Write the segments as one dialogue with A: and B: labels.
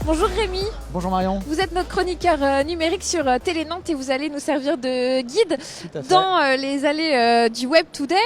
A: Bonjour Rémi,
B: Bonjour Marion.
A: vous êtes notre chroniqueur numérique sur Télé Nantes et vous allez nous servir de guide
B: Tout à fait.
A: dans les allées du Web Today.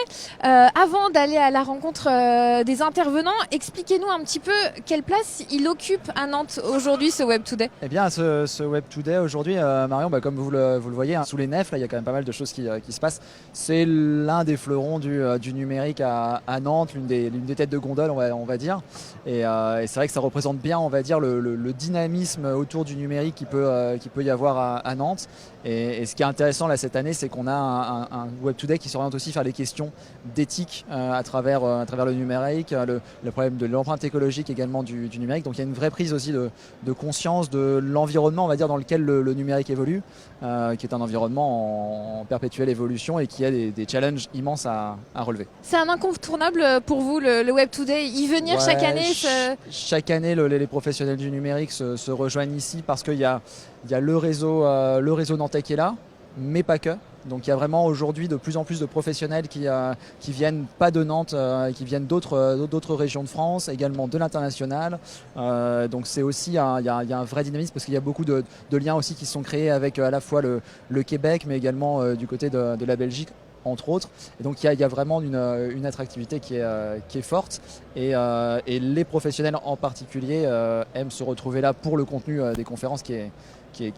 A: Avant d'aller à la rencontre des intervenants, expliquez-nous un petit peu quelle place il occupe à Nantes aujourd'hui ce Web Today.
B: Eh bien, ce Web Today aujourd'hui, Marion, comme vous le voyez, sous les nefs, là, il y a quand même pas mal de choses qui se passent. C'est l'un des fleurons du numérique à Nantes, l'une des têtes de gondole, on va dire. Et c'est vrai que ça représente bien, on va dire, le dynamisme autour du numérique qui peut y avoir à Nantes. Et ce qui est intéressant là cette année, c'est qu'on a un Web Today qui s'oriente aussi vers les questions d'éthique à travers le numérique, le problème de l'empreinte écologique également du numérique. Donc il y a une vraie prise aussi de conscience de l'environnement, on va dire, dans lequel le numérique évolue, qui est un environnement en perpétuelle évolution et qui a des challenges immenses à relever.
A: C'est un incontournable pour vous le Web Today, y venir chaque année
B: Chaque année, les professionnels du numérique se rejoignent ici parce qu'il y a le réseau nantais qui est là, mais pas que. Donc il y a vraiment aujourd'hui de plus en plus de professionnels qui viennent pas de Nantes, qui viennent d'autres régions de France, également de l'international. Donc c'est aussi, il y a un vrai dynamisme parce qu'il y a beaucoup de liens aussi qui sont créés avec à la fois le Québec, mais également du côté de la Belgique, entre autres. Et donc il y a vraiment une attractivité qui est forte et les professionnels en particulier aiment se retrouver là pour le contenu des conférences qui est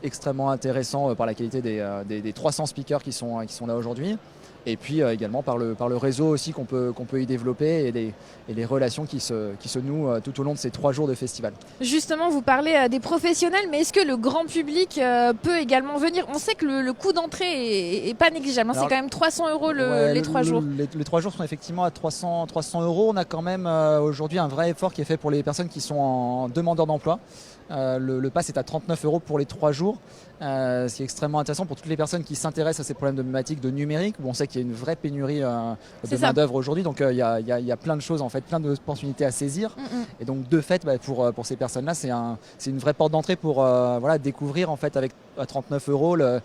B: extrêmement intéressant par la qualité des 300 speakers qui sont là aujourd'hui. Et puis également par le réseau aussi qu'on peut y développer et les relations qui se nouent tout au long de ces 3 jours de festival.
A: Justement, vous parlez des professionnels, mais est-ce que le grand public peut également venir? On sait que le coût d'entrée est pas négligeable, c'est quand même 300 € les 3 jours.
B: Les 3 jours sont effectivement à 300 €. On a quand même aujourd'hui un vrai effort qui est fait pour les personnes qui sont en demandeur d'emploi. Le pass est à 39 € pour les 3 jours. C'est extrêmement intéressant pour toutes les personnes qui s'intéressent à ces problèmes de problématiques de numérique, où on sait qu'il y a une vraie pénurie de main-d'œuvre aujourd'hui. Donc il y a plein de choses, en fait, plein d'opportunités à saisir. Et donc de fait, pour ces personnes-là, c'est une vraie porte d'entrée pour découvrir en fait à 39 €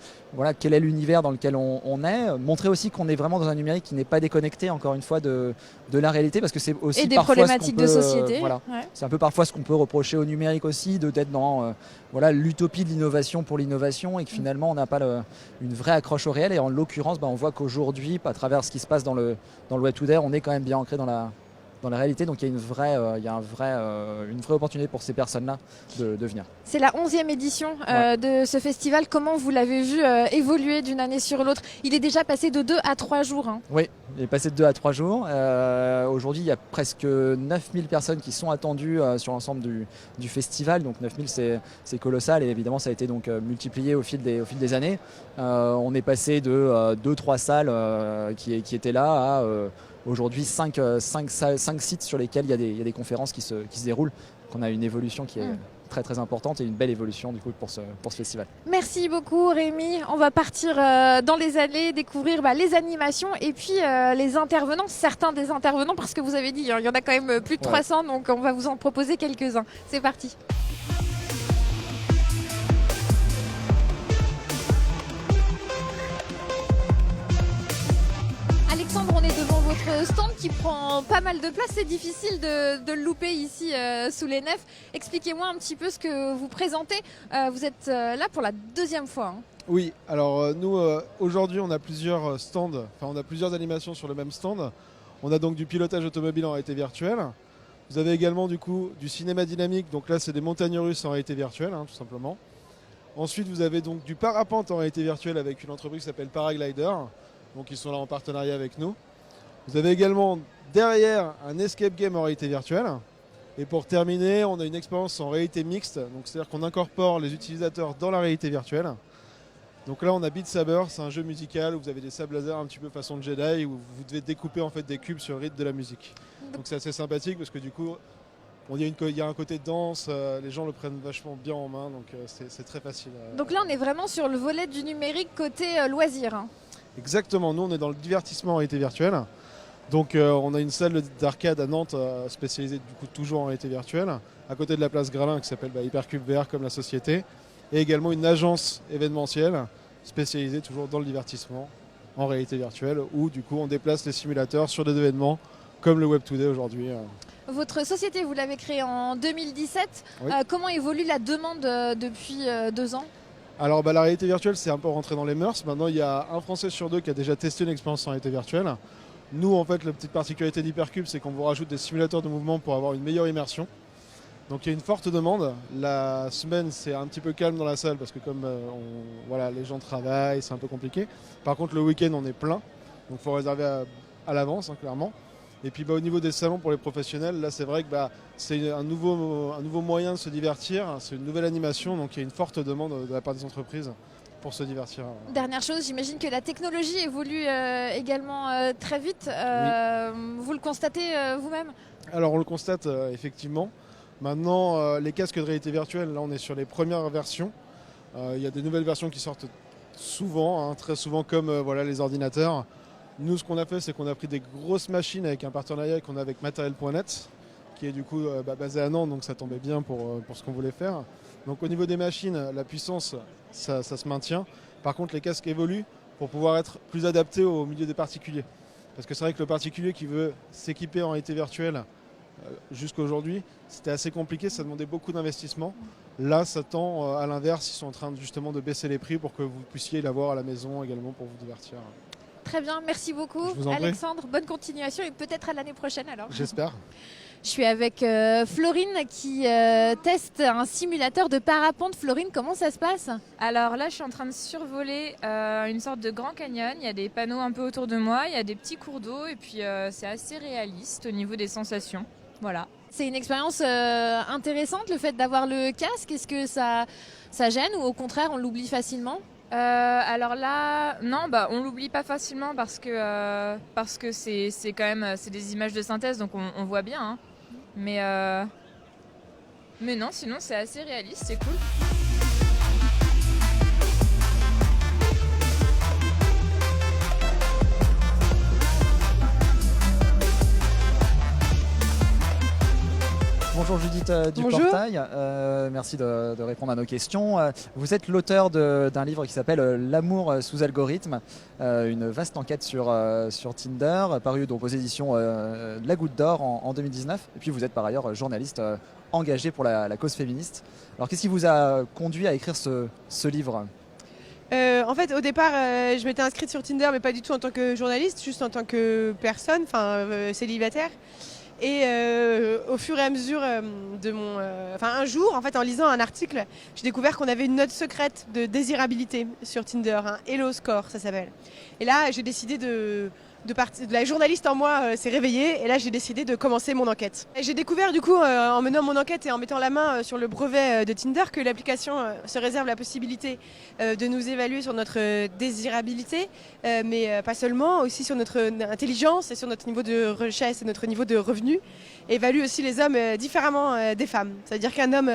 B: quel est l'univers dans lequel on est. Montrer aussi qu'on est vraiment dans un numérique qui n'est pas déconnecté, encore une fois, de la réalité, parce que c'est aussi
A: et des
B: parfois
A: problématiques de société.
B: C'est un peu parfois ce qu'on peut reprocher au numérique aussi, d'être dans l'utopie de l'innovation pour l'innovation et que finalement on n'a pas une vraie accroche au réel. Et en l'occurrence, on voit qu'aujourd'hui, à travers ce qui se passe dans le Web Today, on est quand même bien ancré dans la réalité. Donc il y a une vraie opportunité pour ces personnes-là de venir.
A: C'est la 11e édition de ce festival. Comment vous l'avez vu évoluer d'une année sur l'autre? Il est déjà passé de 2 à 3 jours.
B: Oui, il est passé de 2 à 3 jours. Aujourd'hui, il y a presque 9000 personnes qui sont attendues sur l'ensemble du festival. Donc 9000, c'est colossal et évidemment ça a été donc multiplié au fil des années. On est passé de 2-3 salles qui étaient là à aujourd'hui 5 sites sur lesquels il y a des conférences qui se déroulent. Donc on a une évolution qui est très très importante et une belle évolution du coup pour ce festival.
A: Merci beaucoup Rémi. On va partir dans les allées, découvrir les animations et puis les intervenants, certains des intervenants, parce que vous avez dit il y en a quand même plus de 300, donc on va vous en proposer quelques-uns. C'est parti. Alexandre, on est devant votre stand qui prend pas mal de place. C'est difficile de le louper ici sous les nefs. Expliquez-moi un petit peu ce que vous présentez. Vous êtes là pour la 2e fois.
C: Oui, alors nous aujourd'hui on a plusieurs stands, on a plusieurs animations sur le même stand. On a donc du pilotage automobile en réalité virtuelle. Vous avez également du coup du cinéma dynamique, donc là c'est des montagnes russes en réalité virtuelle tout simplement. Ensuite vous avez donc du parapente en réalité virtuelle avec une entreprise qui s'appelle Paraglider. Donc ils sont là en partenariat avec nous. Vous avez également derrière un escape game en réalité virtuelle. Et pour terminer, on a une expérience en réalité mixte. Donc c'est-à-dire qu'on incorpore les utilisateurs dans la réalité virtuelle. Donc là on a Beat Saber, c'est un jeu musical où vous avez des sables laser un petit peu façon Jedi où vous devez découper en fait des cubes sur le rythme de la musique. Donc c'est assez sympathique parce que du coup il y a un côté danse, les gens le prennent vachement bien en main, donc c'est très facile.
A: Donc là on est vraiment sur le volet du numérique côté loisir.
C: Exactement, nous on est dans le divertissement en réalité virtuelle. Donc on a une salle d'arcade à Nantes spécialisée du coup toujours en réalité virtuelle, à côté de la place Gralin qui s'appelle Hypercube VR comme la société, et également une agence événementielle spécialisée toujours dans le divertissement en réalité virtuelle, où du coup on déplace les simulateurs sur des événements comme le Web Today aujourd'hui.
A: Votre société, vous l'avez créée en 2017.
C: Oui.
A: Comment évolue la demande depuis 2 ans?
C: Alors la réalité virtuelle, c'est un peu rentré dans les mœurs. Maintenant, il y a un Français sur 2 qui a déjà testé une expérience en réalité virtuelle. Nous, en fait, la petite particularité d'Hypercube, c'est qu'on vous rajoute des simulateurs de mouvement pour avoir une meilleure immersion. Donc il y a une forte demande. La semaine, c'est un petit peu calme dans la salle parce que comme les gens travaillent, c'est un peu compliqué. Par contre, le week-end, on est plein. Donc il faut réserver à l'avance, clairement. Et puis au niveau des salons pour les professionnels, là c'est vrai que c'est un nouveau moyen de se divertir, c'est une nouvelle animation, donc il y a une forte demande de la part des entreprises pour se divertir.
A: Dernière chose, j'imagine que la technologie évolue également très vite.
C: Oui.
A: Vous le constatez vous-même?
C: Alors on le constate effectivement. Maintenant, les casques de réalité virtuelle, là on est sur les premières versions. Il y a des nouvelles versions qui sortent souvent, très souvent comme les ordinateurs. Nous, ce qu'on a fait, c'est qu'on a pris des grosses machines avec un partenariat qu'on a avec Matériel.net, qui est du coup basé à Nantes, donc ça tombait bien pour ce qu'on voulait faire. Donc au niveau des machines, la puissance, ça se maintient. Par contre, les casques évoluent pour pouvoir être plus adaptés au milieu des particuliers. Parce que c'est vrai que le particulier qui veut s'équiper en réalité virtuelle jusqu'à aujourd'hui, c'était assez compliqué, ça demandait beaucoup d'investissement. Là, ça tend à l'inverse, ils sont en train justement de baisser les prix pour que vous puissiez l'avoir à la maison également pour vous divertir.
A: Très bien, merci beaucoup
C: Je vous en prie.
A: Alexandre, bonne continuation et peut-être à l'année prochaine alors.
C: J'espère.
A: Je suis avec Florine qui teste un simulateur de parapente. Florine, comment ça se passe?
D: Alors là, je suis en train de survoler une sorte de grand canyon. Il y a des panneaux un peu autour de moi, il y a des petits cours d'eau et puis c'est assez réaliste au niveau des sensations. Voilà.
A: C'est une expérience intéressante, le fait d'avoir le casque. Est-ce que ça gêne ou au contraire on l'oublie facilement?
D: Alors là, non, on l'oublie pas facilement parce que c'est quand même c'est des images de synthèse, donc on voit bien. Hein. Mais non, sinon c'est assez réaliste, c'est cool.
B: Bonjour Judith du
E: Bonjour.
B: Portail, merci de répondre à nos questions. Vous êtes l'auteur d'un livre qui s'appelle L'amour sous algorithme, une vaste enquête sur Tinder, paru donc aux éditions La Goutte d'Or en 2019. Et puis vous êtes par ailleurs journaliste engagé pour la cause féministe. Alors qu'est-ce qui vous a conduit à écrire ce livre ?
E: En fait, au départ, je m'étais inscrite sur Tinder, mais pas du tout en tant que journaliste, juste en tant que personne, célibataire. Et au fur et à mesure un jour, en fait, en lisant un article, j'ai découvert qu'on avait une note secrète de désirabilité sur Tinder, un Hello Score, ça s'appelle. Et là, j'ai décidé la journaliste en moi s'est réveillée et là j'ai décidé de commencer mon enquête. Et j'ai découvert du coup en menant mon enquête et en mettant la main sur le brevet de Tinder que l'application se réserve la possibilité de nous évaluer sur notre désirabilité, mais pas seulement, aussi sur notre intelligence et sur notre niveau de richesse et notre niveau de revenu. Et évalue aussi les hommes différemment des femmes. C'est-à-dire qu'un homme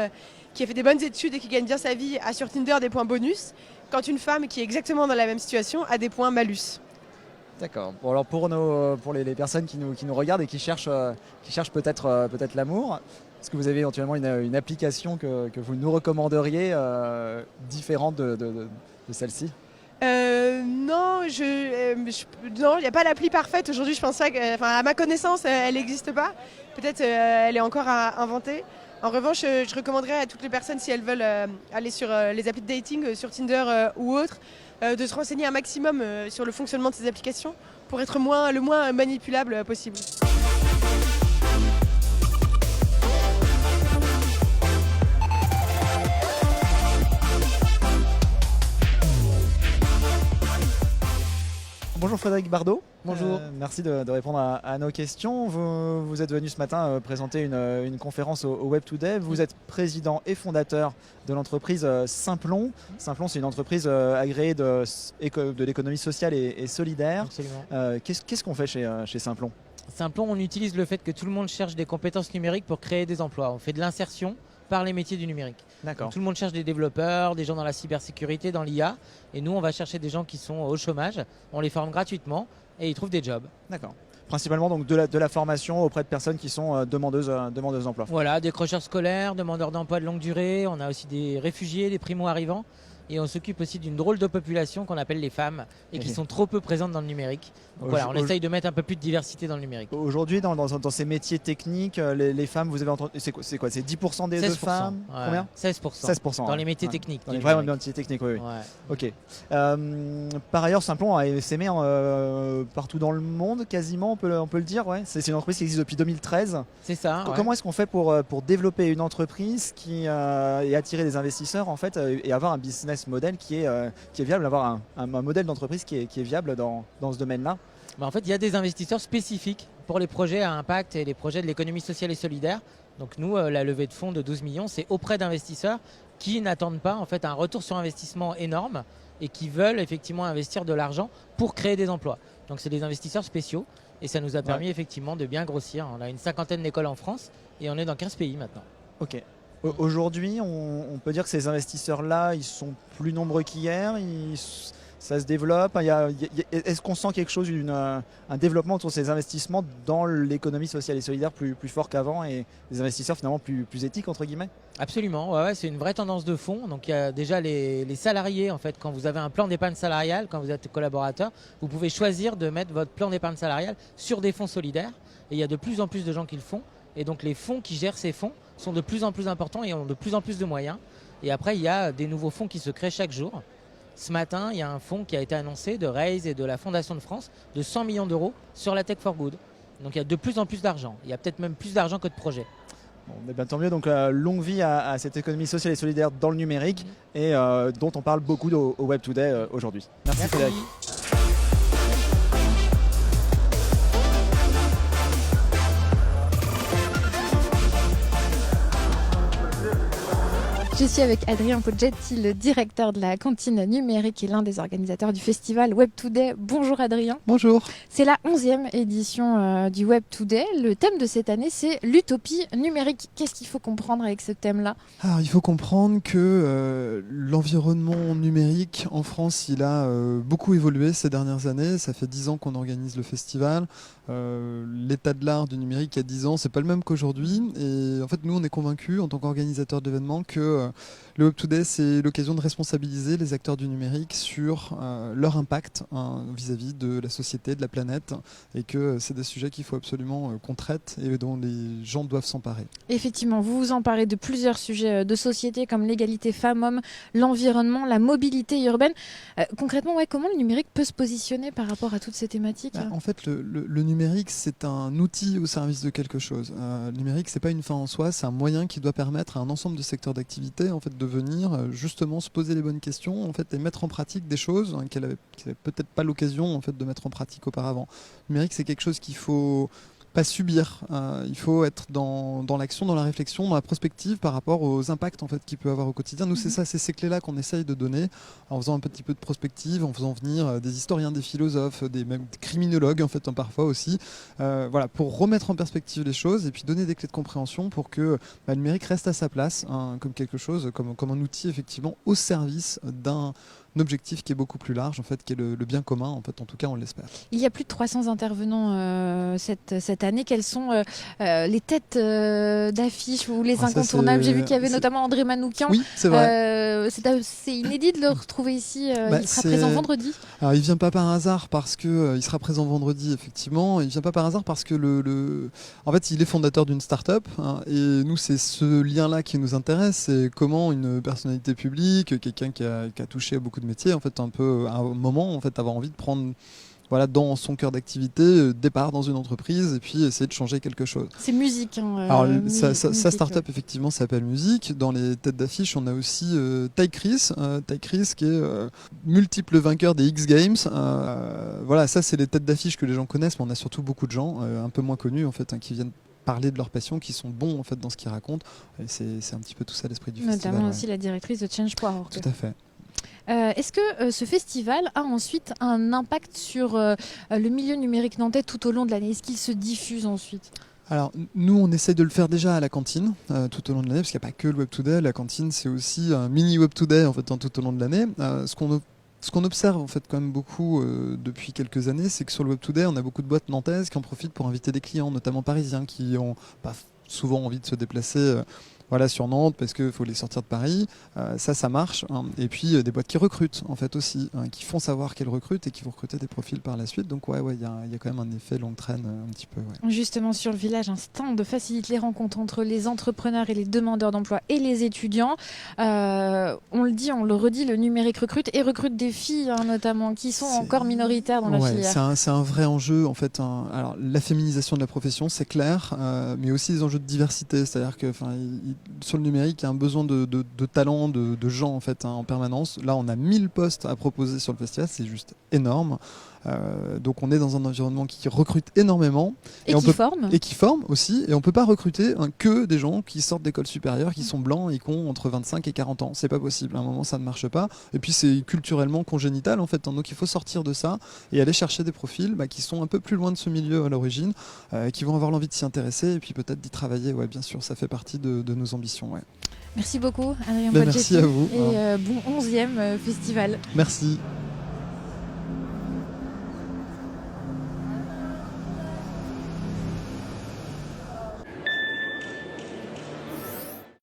E: qui a fait des bonnes études et qui gagne bien sa vie a sur Tinder des points bonus, quand une femme qui est exactement dans la même situation a des points malus.
B: D'accord. Bon, alors pour les personnes qui nous regardent et qui cherchent peut-être l'amour, est-ce que vous avez éventuellement une application que vous nous recommanderiez différente de celle-ci ?
E: Non, il n'y a pas l'appli parfaite. Aujourd'hui, je pense pas à ma connaissance, elle n'existe pas. Peut-être elle est encore à inventer. En revanche, je recommanderais à toutes les personnes, si elles veulent aller sur les applis de dating, sur Tinder ou autres, de se renseigner un maximum sur le fonctionnement de ces applications pour être le moins manipulable possible.
B: Bonjour Frédéric Bardot.
F: Bonjour.
B: Merci de répondre à nos questions. Vous êtes venu ce matin présenter une conférence au Web Today. Vous êtes président et fondateur de l'entreprise Simplon. Simplon, c'est une entreprise agréée de l'économie sociale et solidaire.
F: Absolument.
B: Qu'est-ce qu'on fait chez Simplon ?
F: Simplon, on utilise le fait que tout le monde cherche des compétences numériques pour créer des emplois. On fait de l'insertion par les métiers du numérique.
B: D'accord.
F: Donc, tout le monde cherche des développeurs, des gens dans la cybersécurité, dans l'IA. Et nous, on va chercher des gens qui sont au chômage. On les forme gratuitement et ils trouvent des jobs.
B: D'accord. Principalement donc de la formation auprès de personnes qui sont demandeuses d'emploi.
F: Voilà, décrocheurs scolaires, demandeurs d'emploi de longue durée. On a aussi des réfugiés, des primo-arrivants. Et on s'occupe aussi d'une drôle de population qu'on appelle les femmes et qui sont trop peu présentes dans le numérique. Donc voilà, on essaye de mettre un peu plus de diversité dans le numérique.
B: Aujourd'hui, dans ces métiers techniques, les femmes, vous avez entendu, c'est quoi? C'est 10% des
F: 16%,
B: de femmes?
F: ouais.
B: Combien?
F: 16%. Dans les métiers techniques.
B: Dans les vrais métiers techniques, oui. Ok. Par ailleurs, Simplon a essaimé partout dans le monde, quasiment, on peut le dire. Ouais. C'est une entreprise qui existe depuis 2013.
F: C'est ça.
B: Comment est-ce qu'on fait pour développer une entreprise et attirer des investisseurs en fait, et avoir un business model qui est viable, avoir un modèle d'entreprise qui est viable dans ce domaine-là?
F: En fait, il y a des investisseurs spécifiques pour les projets à impact et les projets de l'économie sociale et solidaire. Donc nous, la levée de fonds de 12 millions, c'est auprès d'investisseurs qui n'attendent pas en fait, un retour sur investissement énorme et qui veulent effectivement investir de l'argent pour créer des emplois. Donc c'est des investisseurs spéciaux et ça nous a permis effectivement de bien grossir. On a une 50aine d'écoles en France et on est dans 15 pays maintenant.
B: Ok. Aujourd'hui, on peut dire que ces investisseurs-là, ils sont plus nombreux qu'hier. Ça se développe. Est-ce qu'on sent quelque chose, un développement autour de ces investissements dans l'économie sociale et solidaire plus fort qu'avant et des investisseurs finalement plus éthiques entre guillemets?
F: Absolument, ouais, c'est une vraie tendance de fond. Donc il y a déjà les salariés en fait. Quand vous avez un plan d'épargne salariale, quand vous êtes collaborateur, vous pouvez choisir de mettre votre plan d'épargne salariale sur des fonds solidaires. Et il y a de plus en plus de gens qui le font. Et donc les fonds qui gèrent ces fonds sont de plus en plus importants et ont de plus en plus de moyens. Et après il y a des nouveaux fonds qui se créent chaque jour. Ce matin, il y a un fonds qui a été annoncé de Raise et de la Fondation de France de 100 millions d'euros sur la Tech for Good. Donc il y a de plus en plus d'argent. Il y a peut-être même plus d'argent que de projets.
B: Bon, bien, tant mieux. Donc longue vie à cette économie sociale et solidaire dans le numérique et dont on parle beaucoup au Web Today aujourd'hui. Merci Frédéric.
A: Je suis avec Adrien Poggetti, le directeur de la cantine numérique et l'un des organisateurs du festival Web Today. Bonjour Adrien.
G: Bonjour.
A: C'est la 11e édition du Web Today. Le thème de cette année, c'est l'utopie numérique. Qu'est-ce qu'il faut comprendre avec ce thème-là?
G: Alors, il faut comprendre que l'environnement numérique en France, il a beaucoup évolué ces dernières années. Ça fait 10 ans qu'on organise le festival. L'état de l'art du numérique il y a 10 ans, c'est pas le même qu'aujourd'hui. Et en fait, nous, on est convaincus en tant qu'organisateurs d'événements que le Web Today, c'est l'occasion de responsabiliser les acteurs du numérique sur leur impact vis-à-vis de la société, de la planète, et que c'est des sujets qu'il faut absolument qu'on traite et dont les gens doivent s'emparer.
A: Effectivement, vous vous emparez de plusieurs sujets de société comme l'égalité femmes-hommes, l'environnement, la mobilité urbaine. Concrètement, comment le numérique peut se positionner par rapport à toutes ces thématiques?
G: En fait, le numérique, c'est un outil au service de quelque chose. Le numérique, c'est pas une fin en soi, c'est un moyen qui doit permettre à un ensemble de secteurs d'activité en fait, de venir justement se poser les bonnes questions en fait, et mettre en pratique des choses qu'elle n'avait peut-être pas l'occasion en fait, de mettre en pratique auparavant. Le numérique, c'est quelque chose qu'il faut pas subir. Il faut être dans l'action, dans la réflexion, dans la prospective par rapport aux impacts en fait, qu'il peut avoir au quotidien. Nous, c'est ces clés-là qu'on essaye de donner en faisant un petit peu de prospective, en faisant venir des historiens, des philosophes, même des criminologues en fait, parfois aussi, voilà, pour remettre en perspective les choses et puis donner des clés de compréhension pour que le numérique reste à sa place comme quelque chose, comme un outil effectivement au service d'un objectif qui est beaucoup plus large, en fait, qui est le bien commun, en fait, en tout cas, on l'espère.
A: Il y a plus de 300 intervenants cette année. Quelles sont les têtes d'affiche ou les incontournables? J'ai vu qu'il y avait notamment André Manoukian.
G: Oui, c'est vrai.
A: C'est inédit de le retrouver ici. Il sera présent vendredi.
G: Alors, il vient pas par hasard parce que il sera présent vendredi, effectivement. Il vient pas par hasard parce que en fait, il est fondateur d'une start-up et nous, c'est ce lien-là qui nous intéresse. C'est comment une personnalité publique, quelqu'un qui a touché à beaucoup de métier, en fait, un peu à un moment, en fait, avoir envie de prendre dans son cœur d'activité, départ dans une entreprise et puis essayer de changer quelque chose.
A: C'est musique.
G: Alors, sa start-up, effectivement, s'appelle Musique. Dans les têtes d'affiche, on a aussi Ty Chris qui est multiple vainqueur des X Games. Voilà, ça, c'est les têtes d'affiche que les gens connaissent, mais on a surtout beaucoup de gens un peu moins connus, en fait, qui viennent parler de leur passion, qui sont bons en fait dans ce qu'ils racontent. Et c'est un petit peu tout ça l'esprit du festival.
A: Notamment aussi la directrice de Change.org.
G: Tout à fait.
A: Est-ce que ce festival a ensuite un impact sur le milieu numérique nantais tout au long de l'année? Est-ce qu'il se diffuse ensuite?
G: Alors, nous, on essaie de le faire déjà à la cantine tout au long de l'année, parce qu'il n'y a pas que le Web Today. La cantine, c'est aussi un mini Web Today en fait, tout au long de l'année. Ce qu'on observe en fait quand même beaucoup depuis quelques années, c'est que sur le Web Today, on a beaucoup de boîtes nantaises qui en profitent pour inviter des clients, notamment parisiens, qui ont pas souvent envie de se déplacer voilà, sur Nantes parce qu'il faut les sortir de Paris. Ça marche. Hein. Et puis des boîtes qui recrutent en fait aussi, hein, qui font savoir qu'elles recrutent et qui vont recruter des profils par la suite. Donc ouais, il y a quand même un effet longue traîne un petit peu. Ouais.
A: Justement, sur le village, un stand facilite les rencontres entre les entrepreneurs et les demandeurs d'emploi et les étudiants. On le dit, on le redit, le numérique recrute et recrute des filles hein, notamment qui sont encore minoritaires dans la filière.
G: C'est un vrai enjeu en fait. Alors la féminisation de la profession, c'est clair, mais aussi des enjeux de diversité. C'est-à-dire que sur le numérique, il y a un besoin de talent, de gens en fait en permanence. Là, on a 1000 postes à proposer sur le festival, c'est juste énorme. Donc on est dans un environnement qui recrute énormément
A: et qui forme
G: aussi, et on peut pas recruter que des gens qui sortent d'école supérieure, qui sont blancs et qui ont entre 25 et 40 ans, c'est pas possible, à un moment ça ne marche pas, et puis c'est culturellement congénital en fait, donc il faut sortir de ça et aller chercher des profils qui sont un peu plus loin de ce milieu à l'origine, qui vont avoir l'envie de s'y intéresser et puis peut-être d'y travailler, ouais bien sûr, ça fait partie de nos ambitions. Ouais.
A: Merci beaucoup Adrien
G: Merci à vous.
A: Et bon 11e festival.
G: Merci.